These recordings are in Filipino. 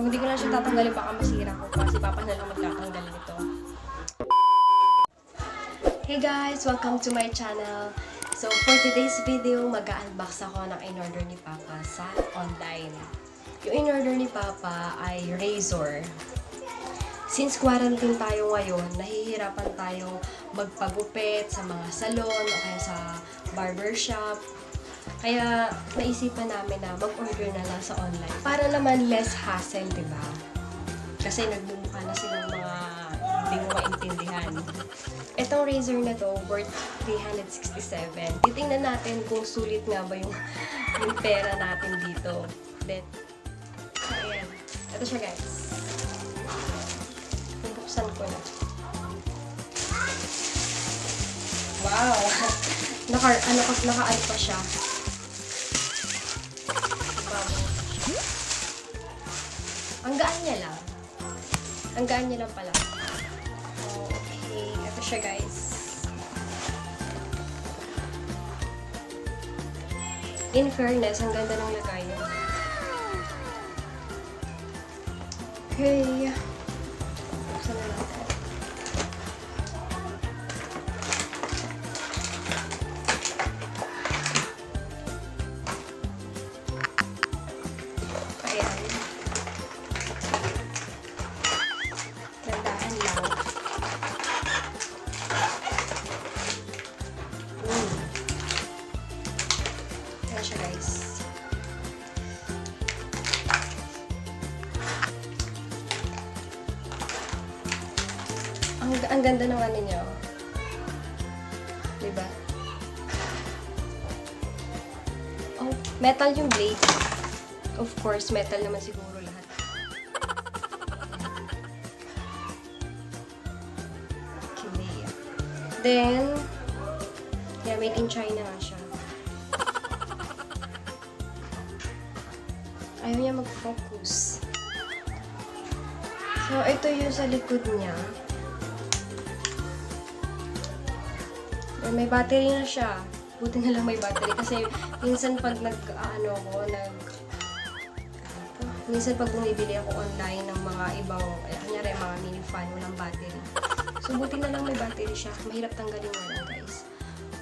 hindi ko na siya tatanggalin, baka masira ko pa. Si Papa na lang magtatanggal nito. Hey guys! Welcome to my channel. So, for today's video, mag-unbox ako ng in-order ni Papa sa online. Yung in-order ni Papa ay razor. Since quarantine tayo ngayon, nahihirapan tayong magpagupit sa mga salon o kaya sa barbershop. Kaya naisipan namin na mag-order na lang sa online. Para naman less hassle, di ba? Kasi nagmumukha na silang mga hindi mo maintindihan. Itong razor na to, worth 367. Titingnan natin kung sulit nga ba yung pera natin dito. Then, ayan. Ito siya guys. Bubuksan ko na. Wow! Naka-ano pa siya. Ang gaan niya lang. Ang gaan niya lang pala. Okay. Ito siya, guys. In fairness, ang ganda ng lagayan. Okay. Buksan na natin. Siya guys. Ang ganda ng ano niya. Diba? Oh, metal yung blade. Of course, metal naman siguro lahat. Kemei. Then, yeah, made in China nga siya. Ayaw niya mag-focus. So, ito yung sa likod niya. May battery na siya. Buti na lang may battery. Kasi, minsan pag minsan pag bumibili ako online ng mga ibang, kanyari mga mini fan, walang battery. So, buti na lang may battery siya. Mahirap tanggalin nga lang, guys.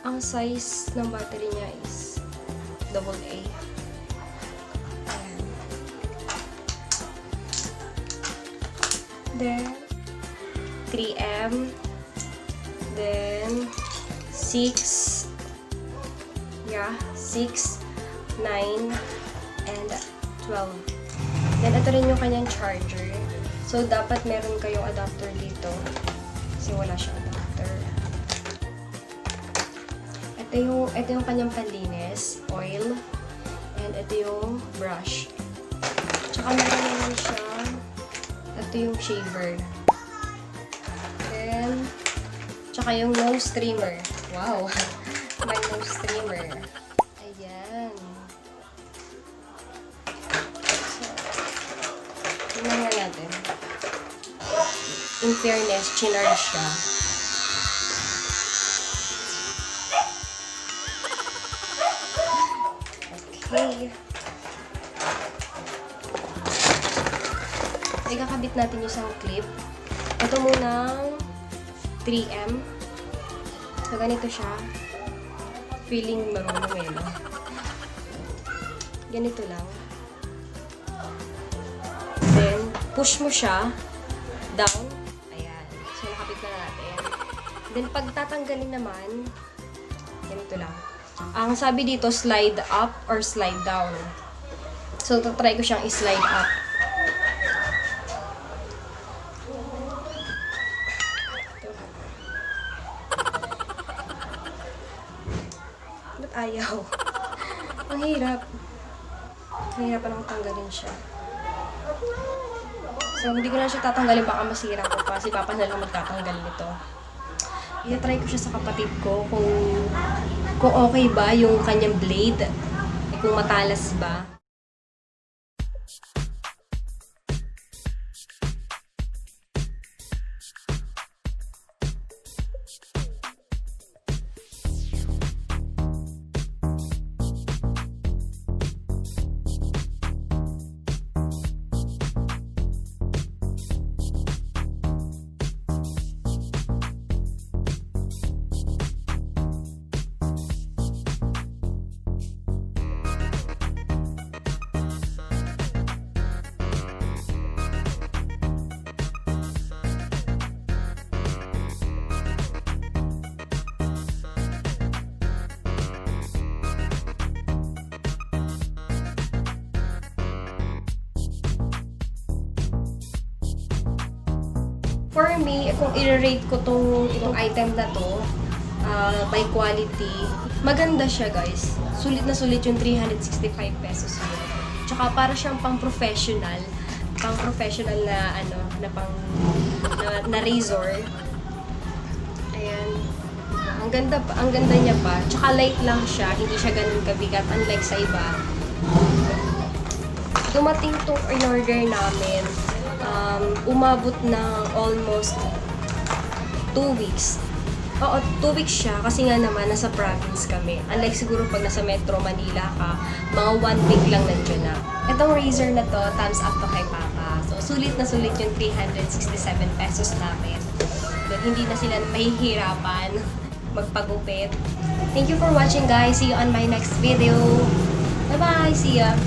Ang size ng battery niya is AA. Then, 3M. Then, 6. Yeah, 6, 9, and 12. Then, ito rin yung kanyang charger. So, dapat meron kayong adapter dito. Kasi wala siyang adapter. Ito yung kanyang panlinis, oil. And ito yung brush. Tsaka meron naman siya. Ito yung shaver. Then, tsaka yung nose trimmer. Wow! May nose trimmer. Ayan. So, tingnan nga natin. In fairness, chinarge siya. Okay. Ikakabit natin yung isang clip. Ito munang 3M. So, ganito siya. Feeling marunong eh, no? Ganito lang. Then, push mo siya down. Ayan. So, nakabit na natin. Then, pag tatanggalin naman, ganito lang. Ang sabi dito, slide up or slide down. So, try ko siyang i-slide up. Ayaw. Ang hirap. Nahihirapan akong tanggalin siya. So, hindi ko na siya tatanggalin. Baka masira ko pa. Si Papa na lang magtatanggal nito. I-try ko siya sa kapatid ko kung okay ba yung kanyang blade. Kung matalas ba. For me, kung i-rate ko itong item na to, by quality, maganda siya guys. Sulit na sulit yung 365 pesos yun. Tsaka para siyang pang-professional na na razor. Ayan. Ang ganda niya pa. Tsaka light lang siya, hindi siya ganun kabigat unlike sa iba. Dumating tong in-order namin. Umabot ng almost 2 weeks. Oo, 2 weeks siya kasi nga naman nasa province kami. Unlike siguro pag nasa Metro Manila ka, mga 1 week lang nandiyan na. Itong razor na to, thumbs up to kay Papa. So, sulit na sulit yung 367 pesos namin. But hindi na sila mahihirapan magpagupit. Thank you for watching guys. See you on my next video. Bye-bye! See ya!